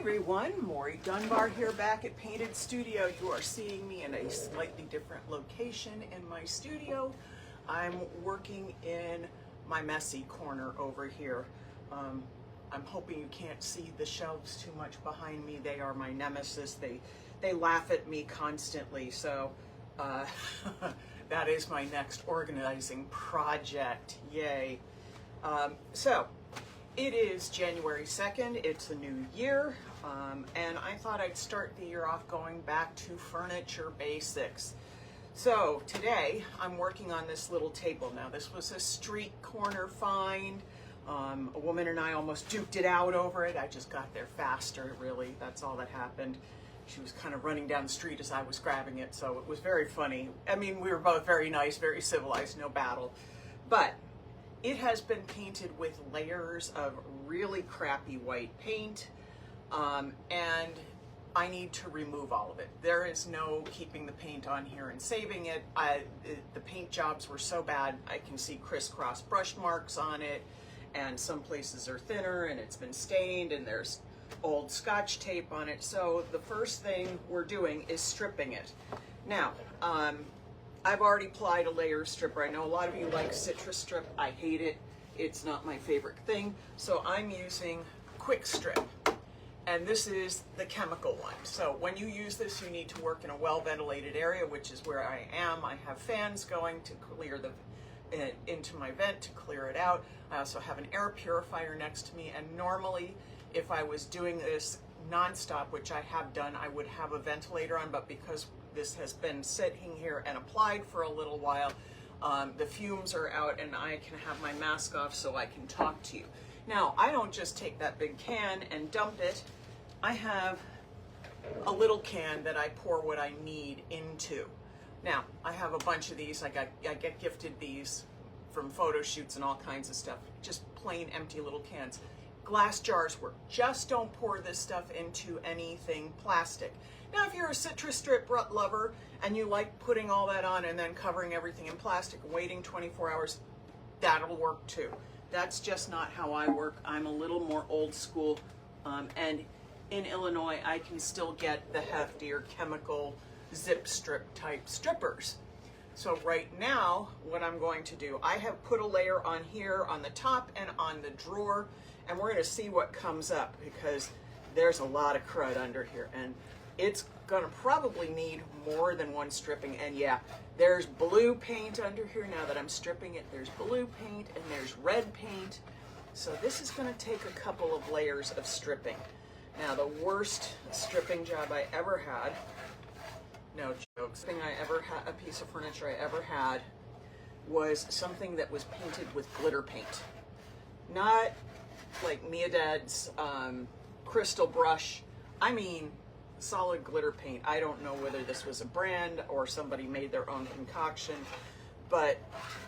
everyone, Maury Dunbar here back at Painted Studio. You are seeing me in a slightly different location in my studio. I'm working in my messy corner over here. I'm hoping you can't see the shelves too much behind me. They are my nemesis. They laugh at me constantly, so that is my next organizing project. Yay. So it is January 2nd, it's the new year, and I thought I'd start the year off going back to furniture basics. So today I'm working on this little table. Now this was a street corner find. A woman and I almost duked it out over it. I just got there faster, really. That's all that happened. She was kind of running down the street as I was grabbing it, so it was very funny. I mean, we were both very nice, very civilized, no battle. But it has been painted with layers of really crappy white paint, and I need to remove all of it. There is no keeping the paint on here and saving it. The paint jobs were so bad, I can see crisscross brush marks on it, and some places are thinner and it's been stained and there's old Scotch tape on it. So the first thing we're doing is stripping it. Now, I've already applied a layer stripper. I know a lot of you like Citrus Strip. I hate it. It's not my favorite thing. So I'm using Quick Strip. And this is the chemical one. So when you use this, you need to work in a well-ventilated area, which is where I am. I have fans going to clear into my vent to clear it out. I also have an air purifier next to me. And normally, if I was doing this nonstop, which I have done, I would have a ventilator on, but because this has been sitting here and applied for a little while, the fumes are out and I can have my mask off so I can talk to you. Now, I don't just take that big can and dump it. I have a little can that I pour what I need into. Now, I have a bunch of these. I get gifted these from photo shoots and all kinds of stuff. Just plain empty little cans. Glass jars work. Just don't pour this stuff into anything plastic. Now, if you're a Citrus Strip lover and you like putting all that on and then covering everything in plastic and waiting 24 hours, that'll work too. That's just not how I work. I'm a little more old school, and in Illinois, I can still get the heftier chemical zip strip type strippers. So right now, what I'm going to do, I have put a layer on here on the top and on the drawer, and we're going to see what comes up because there's a lot of crud under here, and it's going to probably need more than one stripping. And yeah, there's blue paint under here. Now that I'm stripping it, there's blue paint and there's red paint. So this is going to take a couple of layers of stripping. Now, the worst stripping job I ever had, no jokes, a piece of furniture I ever had was something that was painted with glitter paint. Not like Miadad's crystal brush. I mean solid glitter paint. I don't know whether this was a brand or somebody made their own concoction, but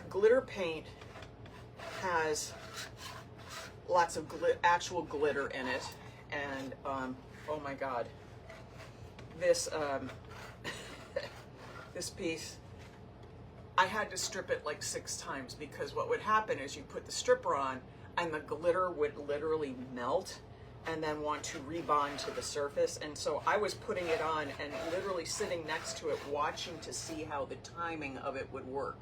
glitter paint has lots of actual glitter in it, and oh my god, this this piece, I had to strip it like 6 times because what would happen is you put the stripper on and the glitter would literally melt and then want to rebond to the surface. And so I was putting it on and literally sitting next to it watching to see how the timing of it would work.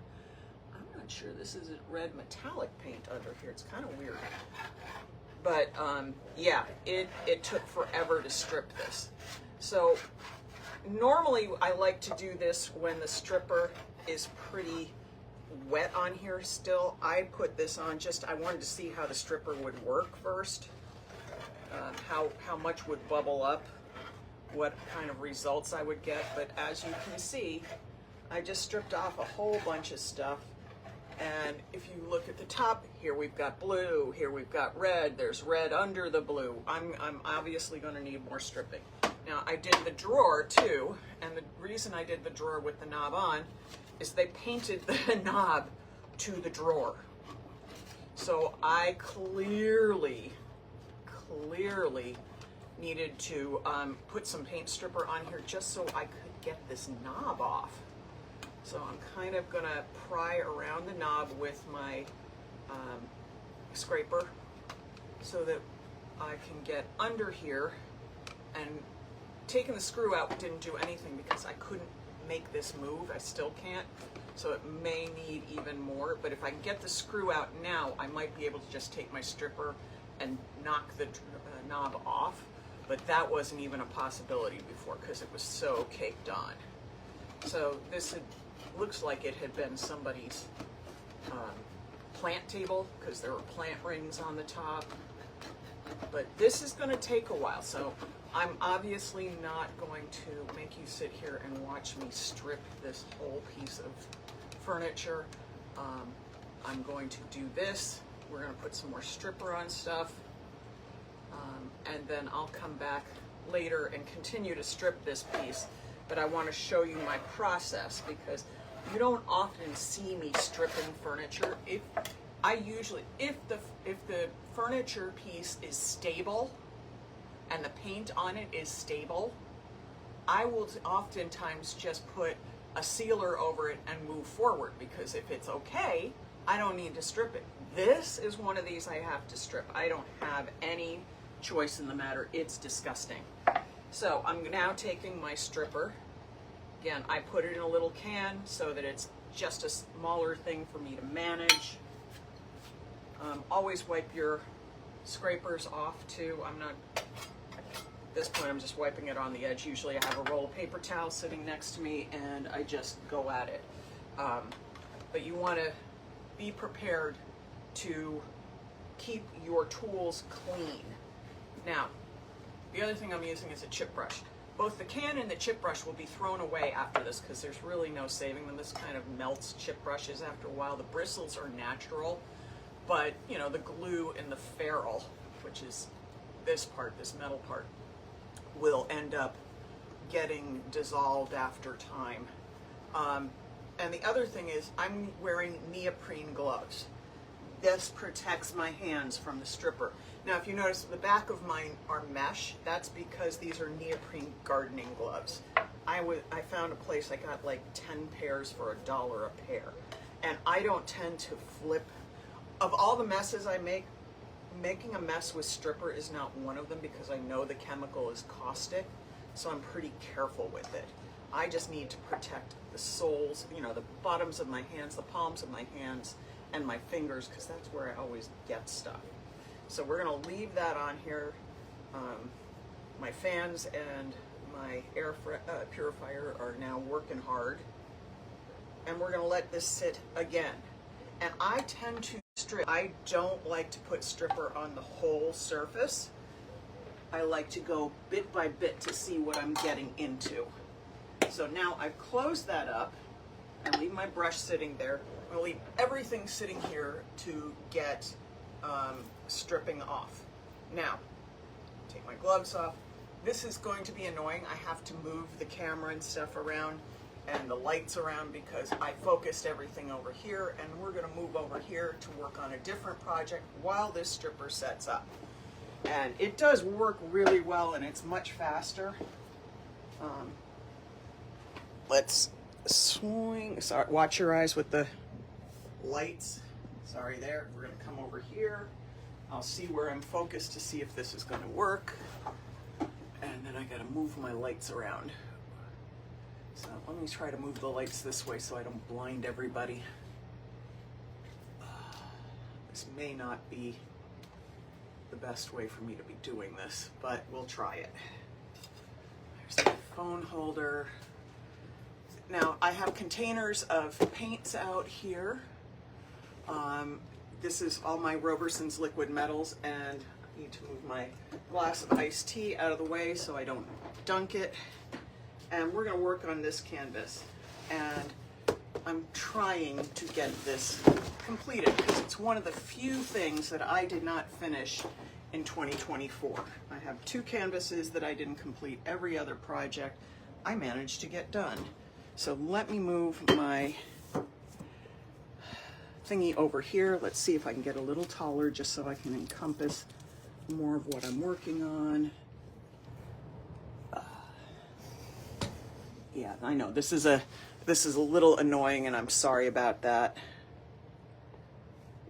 I'm not sure this is red metallic paint under here. It's kind of weird. But yeah, it took forever to strip this. So normally I like to do this when the stripper is pretty wet on here still. I put this on I wanted to see how the stripper would work first. How much would bubble up, what kind of results I would get. But as you can see, I just stripped off a whole bunch of stuff. And if you look at the top, here we've got blue, here we've got red, there's red under the blue. I'm obviously going to need more stripping. Now, I did the drawer too, and the reason I did the drawer with the knob on is they painted the knob to the drawer. So I clearly needed to put some paint stripper on here just so I could get this knob off. So I'm kind of gonna pry around the knob with my scraper so that I can get under here and taking the screw out didn't do anything because I couldn't make this move. I still can't, so it may need even more. But if I can get the screw out now, I might be able to just take my stripper and knock the knob off. But that wasn't even a possibility before because it was so caked on. So this looks like it had been somebody's plant table because there were plant rings on the top. But this is going to take a while, so I'm obviously not going to make you sit here and watch me strip this whole piece of furniture. I'm going to do this. We're going to put some more stripper on stuff. And then I'll come back later and continue to strip this piece. But I want to show you my process because you don't often see me stripping furniture. If the furniture piece is stable and the paint on it is stable, I will oftentimes just put a sealer over it and move forward, because if it's okay, I don't need to strip it. This is one of these I have to strip. I don't have any choice in the matter. It's disgusting. So I'm now taking my stripper. Again, I put it in a little can so that it's just a smaller thing for me to manage. Always wipe your scrapers off too. At this point I'm just wiping it on the edge. Usually I have a roll of paper towel sitting next to me and I just go at it. But you want to be prepared to keep your tools clean. Now, the other thing I'm using is a chip brush. Both the can and the chip brush will be thrown away after this because there's really no saving them. This kind of melts chip brushes after a while. The bristles are natural, but you know, the glue and the ferrule, which is this part, this metal part, will end up getting dissolved after time. And the other thing is I'm wearing neoprene gloves. This protects my hands from the stripper. Now, if you notice, the back of mine are mesh. That's because these are neoprene gardening gloves. I found a place, I got like 10 pairs for $1 a pair. And I don't tend to flip. Of all the messes I make, making a mess with stripper is not one of them because I know the chemical is caustic. So I'm pretty careful with it. I just need to protect the soles, you know, the bottoms of my hands, the palms of my hands, and my fingers, because that's where I always get stuff. So we're going to leave that on here. My fans and my air purifier are now working hard. And we're going to let this sit again. And I tend to strip. I don't like to put stripper on the whole surface. I like to go bit by bit to see what I'm getting into. So now I've closed that up. I leave my brush sitting there. I'm going to leave everything sitting here to get stripping off. Now, take my gloves off. This is going to be annoying. I have to move the camera and stuff around and the lights around because I focused everything over here, and we're going to move over here to work on a different project while this stripper sets up. And it does work really well, and it's much faster. Let's swing. Sorry, watch your eyes with the lights. Sorry there. We're going to come over here. I'll see where I'm focused to see if this is going to work. And then I got to move my lights around. So let me try to move the lights this way so I don't blind everybody. This may not be the best way for me to be doing this, but we'll try it. There's my phone holder. Now I have containers of paints out here. This is all my Roberson's liquid metals, and I need to move my glass of iced tea out of the way so I don't dunk it. And we're going to work on this canvas. And I'm trying to get this completed because it's one of the few things that I did not finish in 2024. I have 2 canvases that I didn't complete. Every other project I managed to get done. So let me move my thingy over here. Let's see if I can get a little taller just so I can encompass more of what I'm working on. Yeah, I know this is a little annoying, and I'm sorry about that.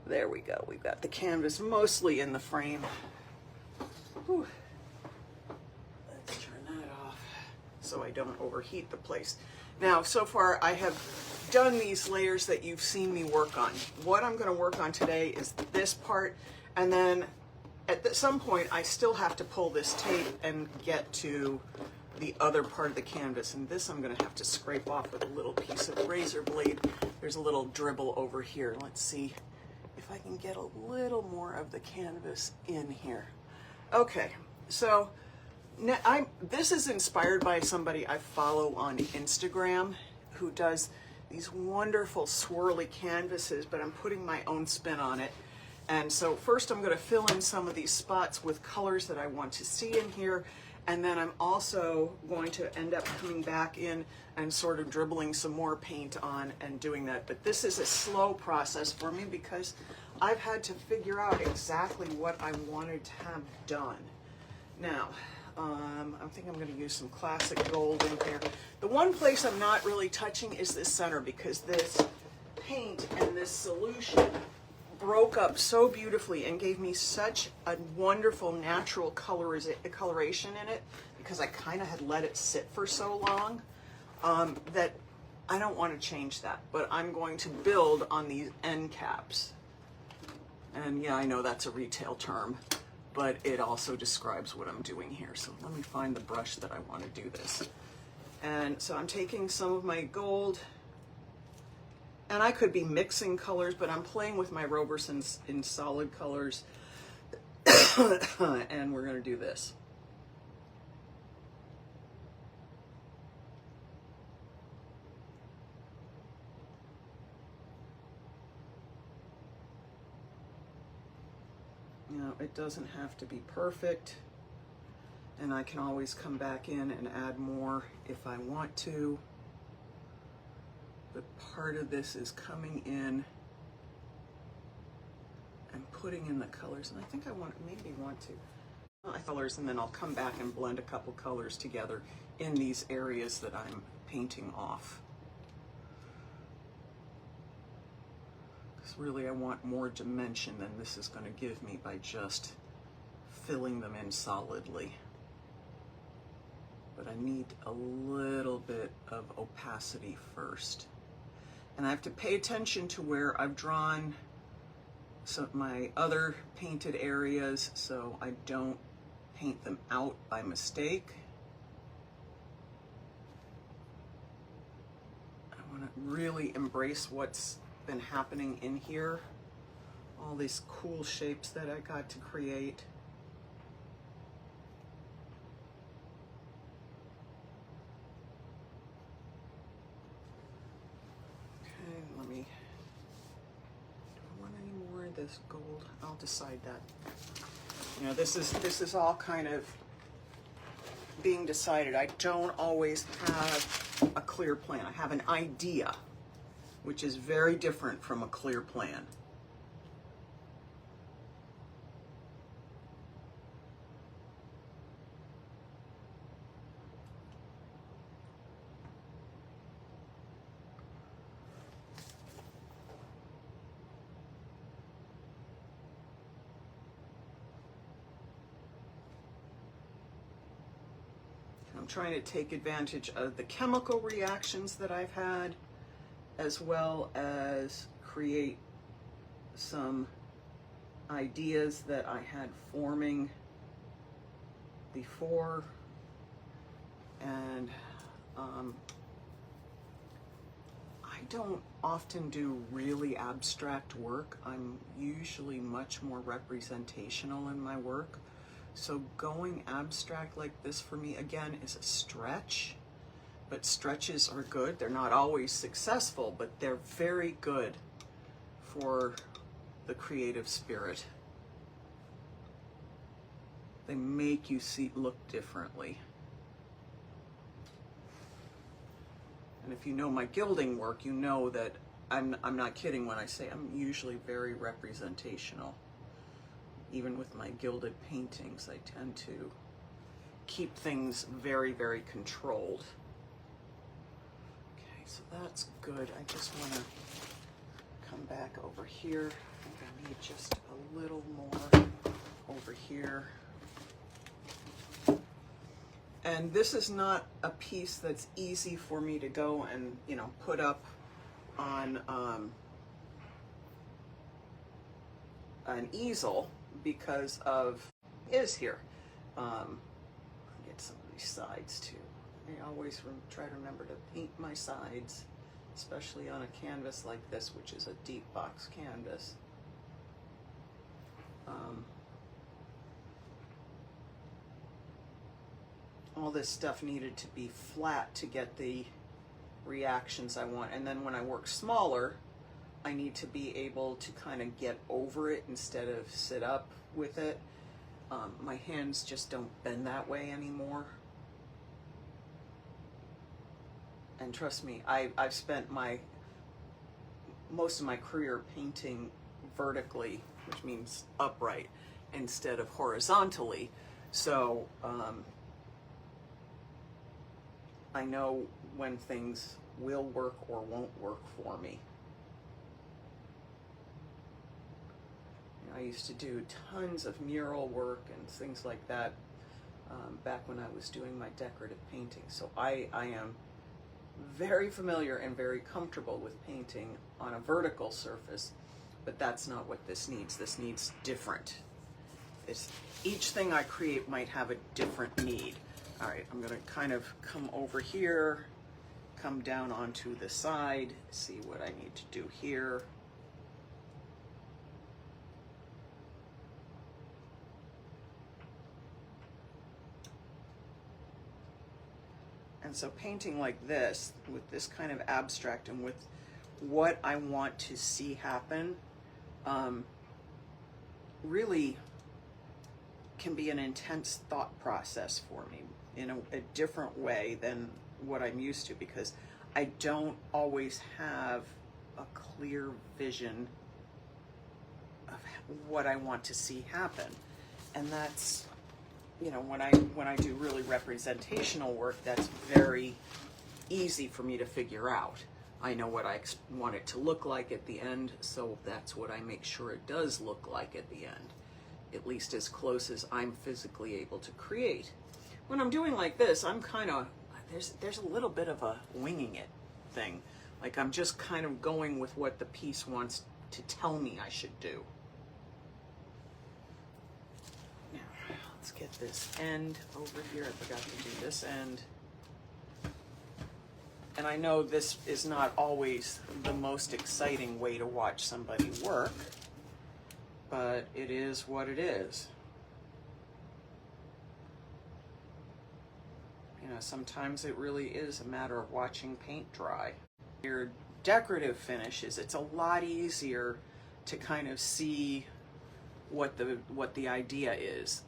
There we go. We've got the canvas mostly in the frame. Whew. Let's so I don't overheat the place. Now, so far I have done these layers that you've seen me work on. What I'm going to work on today is this part, and then at some point I still have to pull this tape and get to the other part of the canvas, and this I'm going to have to scrape off with a little piece of razor blade. There's a little dribble over here. Let's see if I can get a little more of the canvas in here. Okay, so now this is inspired by somebody I follow on Instagram who does these wonderful swirly canvases, but I'm putting my own spin on it. And so first I'm going to fill in some of these spots with colors that I want to see in here, and then I'm also going to end up coming back in and sort of dribbling some more paint on and doing that. But this is a slow process for me because I've had to figure out exactly what I wanted to have done. Now, I think I'm going to use some classic gold in here. The one place I'm not really touching is this center, because this paint and this solution broke up so beautifully and gave me such a wonderful natural coloration in it, because I kind of had let it sit for so long, that I don't want to change that. But I'm going to build on these end caps. And yeah, I know that's a retail term, but it also describes what I'm doing here. So let me find the brush that I want to do this. And so I'm taking some of my gold, and I could be mixing colors, but I'm playing with my Robersons in solid colors. And we're going to do this. Now, it doesn't have to be perfect, and I can always come back in and add more if I want to. But part of this is coming in and putting in the colors, and I think I maybe want to colors, and then I'll come back and blend a couple colors together in these areas that I'm painting off. Because really I want more dimension than this is going to give me by just filling them in solidly. But I need a little bit of opacity first. And I have to pay attention to where I've drawn some of my other painted areas so I don't paint them out by mistake. I want to really embrace what's been happening in here. All these cool shapes that I got to create. This gold, I'll decide that. You know, this is all kind of being decided. I don't always have a clear plan. I have an idea, which is very different from a clear plan. I'm trying to take advantage of the chemical reactions that I've had, as well as create some ideas that I had forming before. And I don't often do really abstract work. I'm usually much more representational in my work. So going abstract like this for me, again, is a stretch, but stretches are good. They're not always successful, but they're very good for the creative spirit. They make you look differently. And if you know my gilding work, you know that I'm not kidding when I say I'm usually very representational. Even with my gilded paintings, I tend to keep things very, very controlled. Okay, so that's good. I just want to come back over here. I think I need just a little more over here. And this is not a piece that's easy for me to go and, you know, put up on an easel because of is here. Get some of these sides too. I always try to remember to paint my sides, especially on a canvas like this, which is a deep box canvas. All this stuff needed to be flat to get the reactions I want. And then when I work smaller, I need to be able to kind of get over it instead of sit up with it. My hands just don't bend that way anymore. And trust me, I've spent most of my career painting vertically, which means upright, instead of horizontally. So I know when things will work or won't work for me. You know, I used to do tons of mural work and things like that back when I was doing my decorative painting. So I am very familiar and very comfortable with painting on a vertical surface, but that's not what this needs. This needs different. Each thing I create might have a different need. All right, I'm gonna kind of come over here, come down onto the side, see what I need to do here. And so painting like this, with this kind of abstract and with what I want to see happen, really can be an intense thought process for me in a different way than what I'm used to, because I don't always have a clear vision of what I want to see happen. And that's, you know, when I do really representational work, that's very easy for me to figure out. I know what I want it to look like at the end, so that's what I make sure it does look like at the end, at least as close as I'm physically able to create. When I'm doing like this, I'm kind of, there's a little bit of a winging it thing. Like I'm just kind of going with what the piece wants to tell me I should do. Now, let's get this end over here. I forgot to do this end. And I know this is not always the most exciting way to watch somebody work, but it is what it is. You know, sometimes it really is a matter of watching paint dry. Your decorative finishes, it's a lot easier to kind of see what the idea is,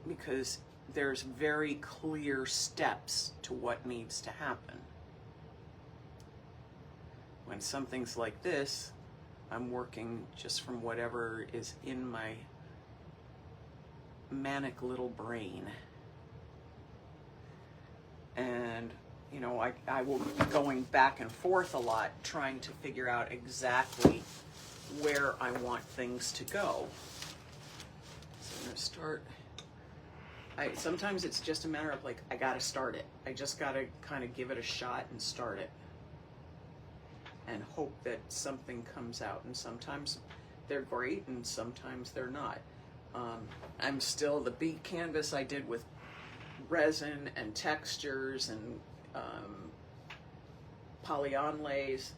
because there's very clear steps to what needs to happen. When something's like this, I'm working just from whatever is in my manic little brain. And, you know, I will be going back and forth a lot, trying to figure out exactly where I want things to go. So I'm gonna start. Sometimes it's just a matter of like, I gotta start it. I just gotta kind of give it a shot and start it. And hope that something comes out. And sometimes they're great and sometimes they're not. I'm still, the beat canvas I did with resin and textures and polyonlays,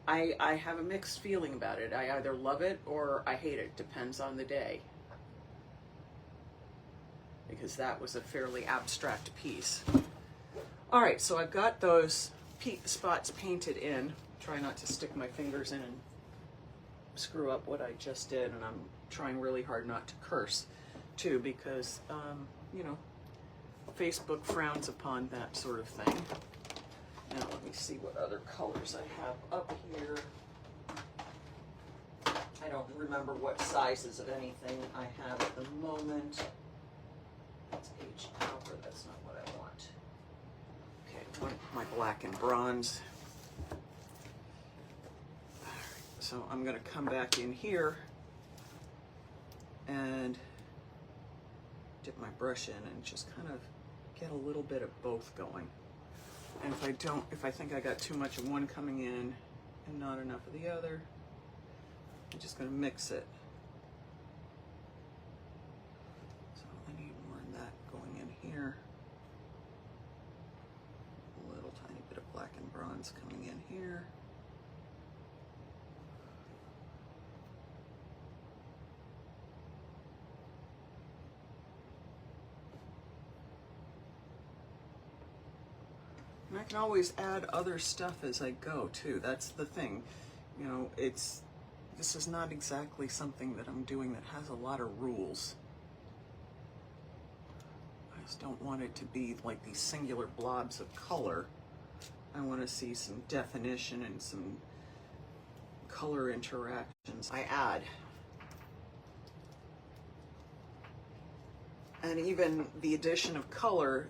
I have a mixed feeling about it. I either love it or I hate it, depends on the day. Because that was a fairly abstract piece. All right, so I've got those spots painted in. Try not to stick my fingers in and screw up what I just did, and I'm trying really hard not to curse too, because you know, Facebook frowns upon that sort of thing. Now let me see what other colors I have up here. I don't remember what sizes of anything I have at the moment. That's H copper, that's not what I want. Okay, my black and bronze. So I'm going to come back in here and dip my brush in and just kind of get a little bit of both going. And if I think I got too much of one coming in and not enough of the other, I'm just going to mix it. So I need more of that going in here. A little tiny bit of black and bronze coming in here. And I can always add other stuff as I go too. That's the thing. You know, this is not exactly something that I'm doing that has a lot of rules. I just don't want it to be like these singular blobs of color. I want to see some definition and some color interactions. I add. And even the addition of color,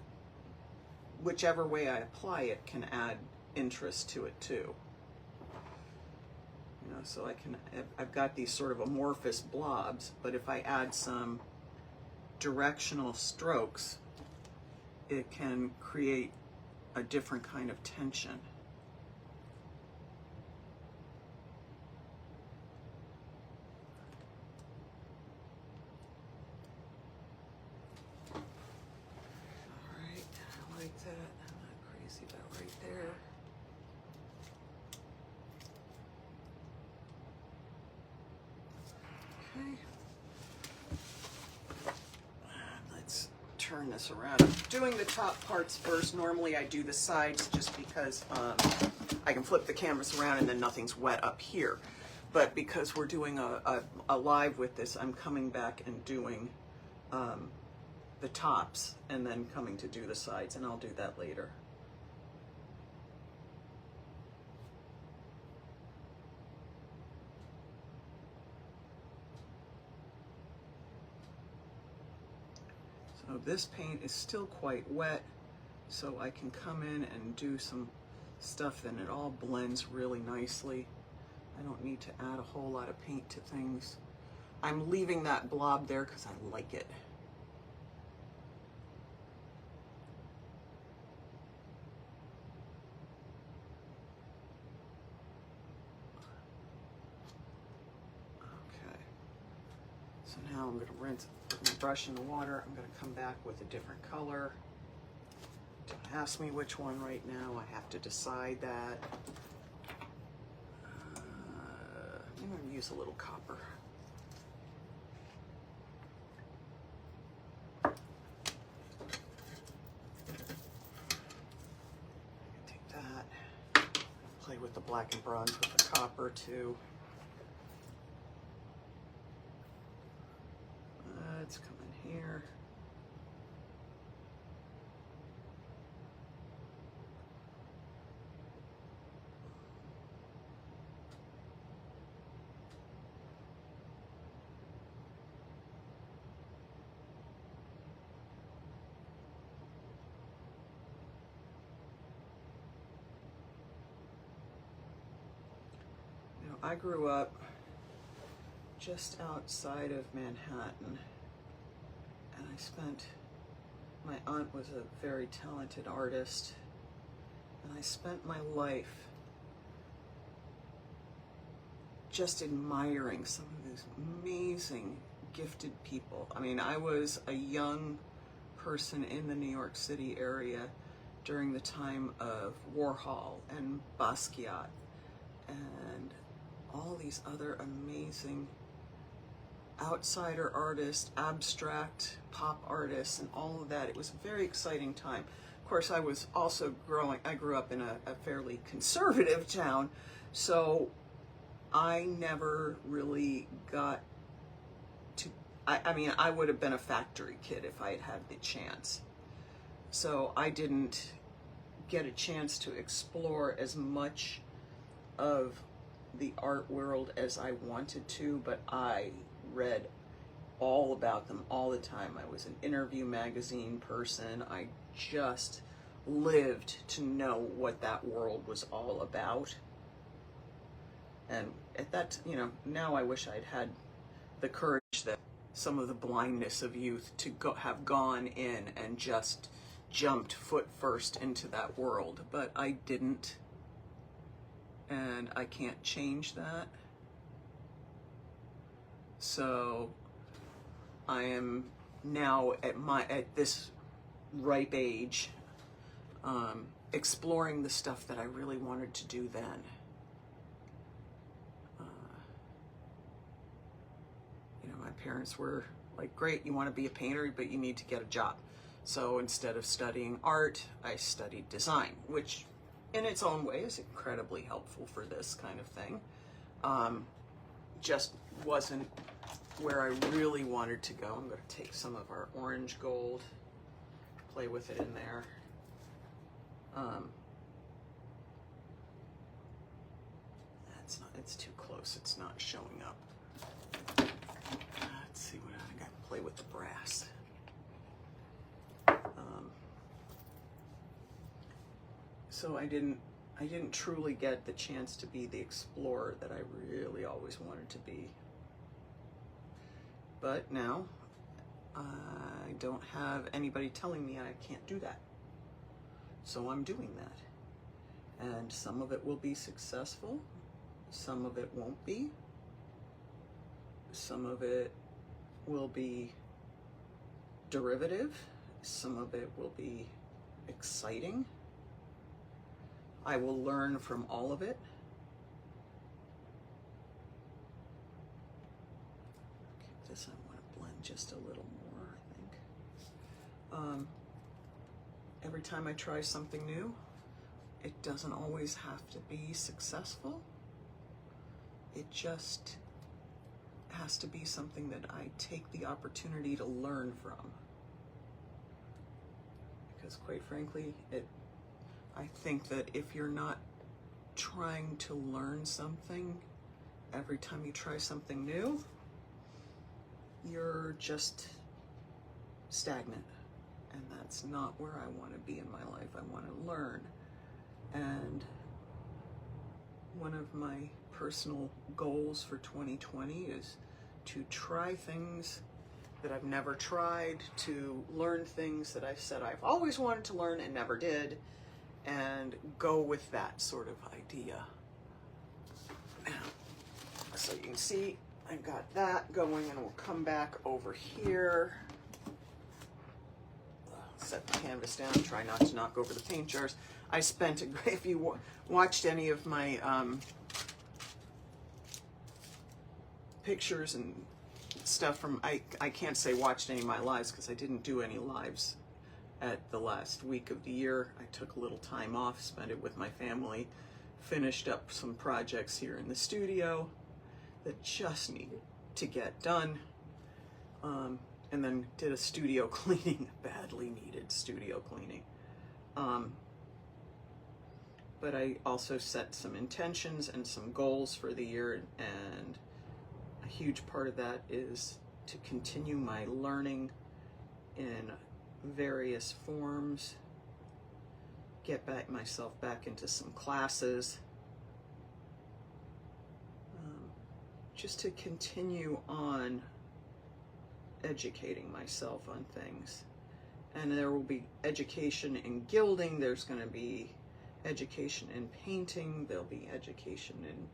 whichever way I apply it, can add interest to it too. You know, so I've got these sort of amorphous blobs, but if I add some directional strokes, it can create a different kind of tension. Turn this around. I'm doing the top parts first. Normally I do the sides just because I can flip the canvas around and then nothing's wet up here. But because we're doing a live with this, I'm coming back and doing the tops and then coming to do the sides, and I'll do that later. So this paint is still quite wet, so I can come in and do some stuff and it all blends really nicely. I don't need to add a whole lot of paint to things. I'm leaving that blob there because I like it. Okay, so now I'm going to rinse, put my brush in the water. I'm going to come back with a different color. Don't ask me which one right now. I have to decide that. I'm going to use a little copper. Take that. Play with the black and bronze with the copper too. Let's come in here. I grew up just outside of Manhattan, and my aunt was a very talented artist, and I spent my life just admiring some of these amazing, gifted people. I mean, I was a young person in the New York City area during the time of Warhol and Basquiat and all these other amazing outsider artists, abstract pop artists, and all of that. It was a very exciting time. Of course, I grew up in a fairly conservative town, so I never really got to, I mean, I would have been a factory kid if I had had the chance. So I didn't get a chance to explore as much of the art world as I wanted to, but I read all about them all the time. I was an interview magazine person. I just lived to know what that world was all about. And at that, you know, now I wish I'd had the courage that some of the blindness of youth to have gone in and just jumped foot first into that world, but I didn't, and I can't change that. So I am now at this ripe age, exploring the stuff that I really wanted to do then. You know, my parents were like, great, you want to be a painter, but you need to get a job. So instead of studying art, I studied design, which in its own way is incredibly helpful for this kind of thing. Just wasn't where I really wanted to go. I'm going to take some of our orange gold, play with it in there. That's not, it's too close. It's not showing up. Let's see what I got to play with the brass. So I didn't truly get the chance to be the explorer that I really always wanted to be. But now I don't have anybody telling me I can't do that. So I'm doing that. And some of it will be successful, some of it won't be. Some of it will be derivative, some of it will be exciting. I will learn from all of it. Okay, this I want to blend just a little more, I think. Every time I try something new, it doesn't always have to be successful. It just has to be something that I take the opportunity to learn from. Because quite frankly, I think that if you're not trying to learn something every time you try something new, you're just stagnant. And that's not where I want to be in my life. I want to learn. And one of my personal goals for 2020 is to try things that I've never tried, to learn things that I said I've always wanted to learn and never did, and go with that sort of idea. Now, so you can see I've got that going, and we'll come back over here. Set the canvas down, try not to knock over the paint jars. I spent, if you watched any of my pictures and stuff from, I can't say watched any of my lives because I didn't do any lives at the last week of the year. I took a little time off, spent it with my family, finished up some projects here in the studio that just needed to get done, and then did a studio cleaning, badly needed studio cleaning. But I also set some intentions and some goals for the year, and a huge part of that is to continue my learning in various forms, get myself back into some classes, just to continue on educating myself on things. And there will be education in gilding, there's going to be education in painting, there'll be education in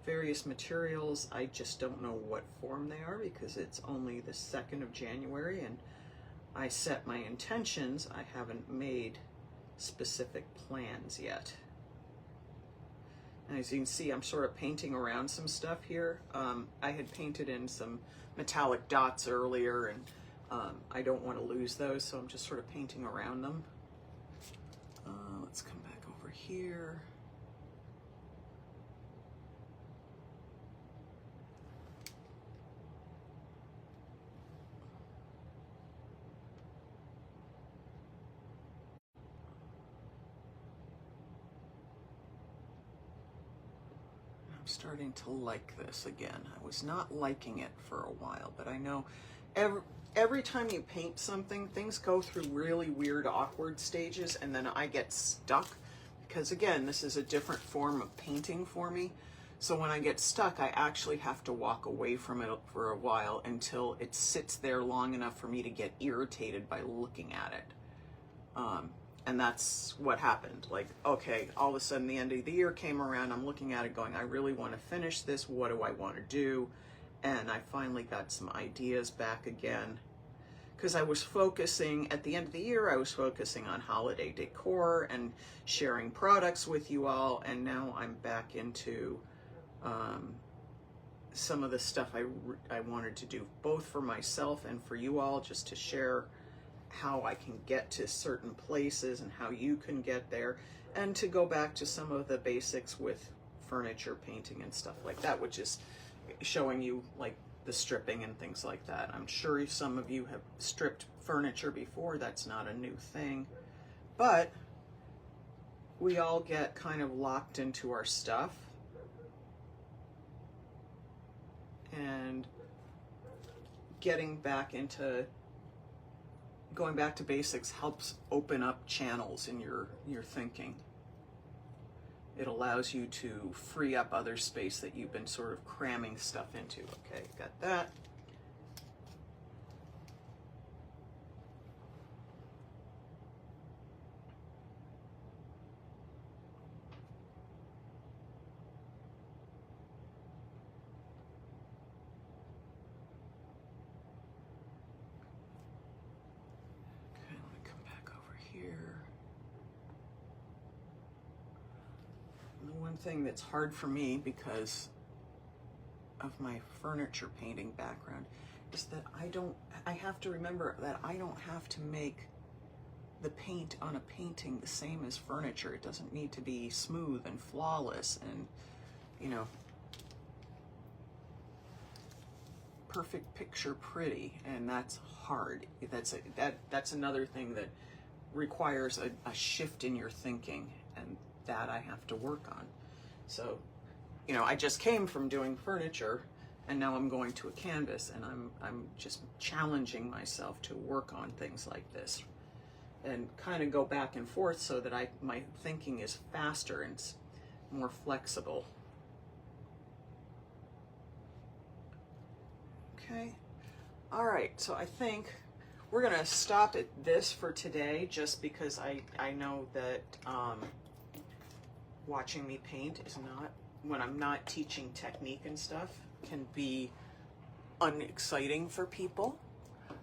various materials. I just don't know what form they are because it's only the 2nd of January and I set my intentions. I haven't made specific plans yet. And as you can see, I'm sort of painting around some stuff here. I had painted in some metallic dots earlier, and I don't want to lose those, so I'm just sort of painting around them. Let's come back over here. I'm starting to like this again. I was not liking it for a while, but I know every time you paint something, things go through really weird, awkward stages, and then I get stuck because, again, this is a different form of painting for me. So when I get stuck, I actually have to walk away from it for a while until it sits there long enough for me to get irritated by looking at it. And that's what happened. Like, okay, all of a sudden the end of the year came around. I'm looking at it going, I really want to finish this. What do I want to do? And I finally got some ideas back again. Because I was focusing, at the end of the year, I was focusing on holiday decor and sharing products with you all. And now I'm back into some of the stuff I wanted to do, both for myself and for you all, just to share how I can get to certain places and how you can get there, and to go back to some of the basics with furniture painting and stuff like that, which is showing you like the stripping and things like that. I'm sure some of you have stripped furniture before. That's not a new thing, but we all get kind of locked into our stuff, and going back to basics helps open up channels in your thinking. It allows you to free up other space that you've been sort of cramming stuff into. Okay, got that. Thing that's hard for me because of my furniture painting background is that I have to remember that I don't have to make the paint on a painting the same as furniture. It doesn't need to be smooth and flawless and, you know, perfect picture pretty, and that's hard. That's another thing that requires a shift in your thinking, and that I have to work on. So, you know, I just came from doing furniture, and now I'm going to a canvas, and I'm just challenging myself to work on things like this and kind of go back and forth so that my thinking is faster and more flexible. Okay. All right. So I think we're going to stop at this for today, just because I know that watching me paint is not, when I'm not teaching technique and stuff, can be unexciting for people.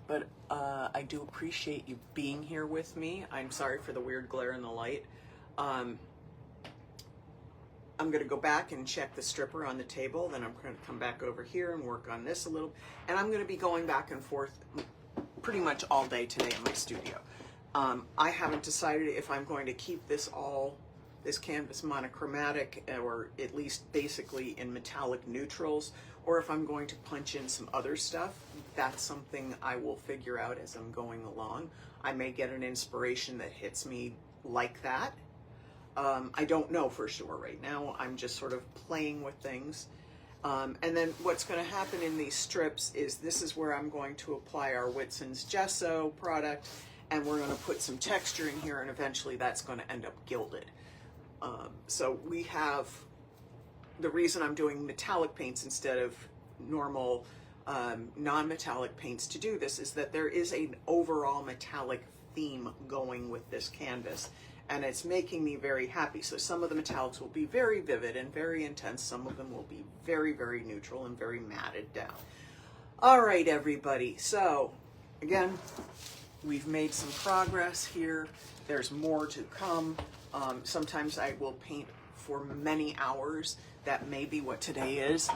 But I do appreciate you being here with me. I'm sorry for the weird glare in the light. I'm going to go back and check the stripper on the table. Then I'm going to come back over here and work on this a little. And I'm going to be going back and forth pretty much all day today in my studio. I haven't decided if I'm going to keep this canvas monochromatic, or at least basically in metallic neutrals, or if I'm going to punch in some other stuff. That's something I will figure out as I'm going along. I may get an inspiration that hits me like that. I don't know for sure right now. I'm just sort of playing with things. And then what's going to happen in these strips is this is where I'm going to apply our Whitson's gesso product, and we're going to put some texture in here, and eventually that's going to end up gilded. So we have, the reason I'm doing metallic paints instead of normal non-metallic paints to do this is that there is an overall metallic theme going with this canvas, and it's making me very happy. So some of the metallics will be very vivid and very intense. Some of them will be very, very neutral and very matted down. All right, everybody. So again, we've made some progress here. There's more to come. Sometimes I will paint for many hours. That may be what today is.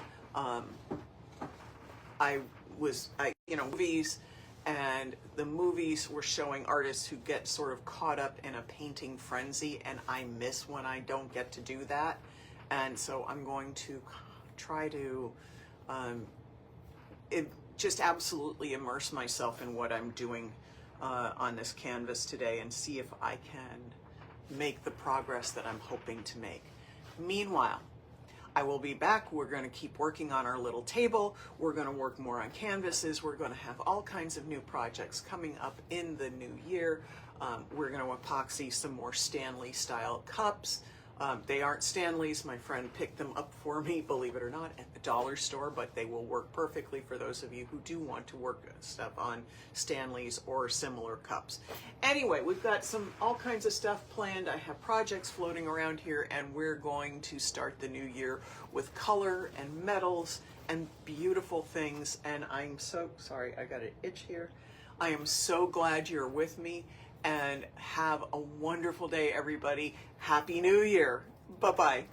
Movies, and the movies were showing artists who get sort of caught up in a painting frenzy, and I miss when I don't get to do that. And so I'm going to try to just absolutely immerse myself in what I'm doing on this canvas today, and see if I can make the progress that I'm hoping to make. Meanwhile, I will be back. We're going to keep working on our little table. We're going to work more on canvases. We're going to have all kinds of new projects coming up in the new year. We're going to epoxy some more Stanley style cups. They aren't Stanley's. My friend picked them up for me, believe it or not, at the dollar store, but they will work perfectly for those of you who do want to work stuff on Stanley's or similar cups. Anyway, we've got all kinds of stuff planned. I have projects floating around here, and we're going to start the new year with color and metals and beautiful things. And I'm so sorry, I got an itch here. I am so glad you're with me, and have a wonderful day, everybody. Happy New Year. Bye-bye.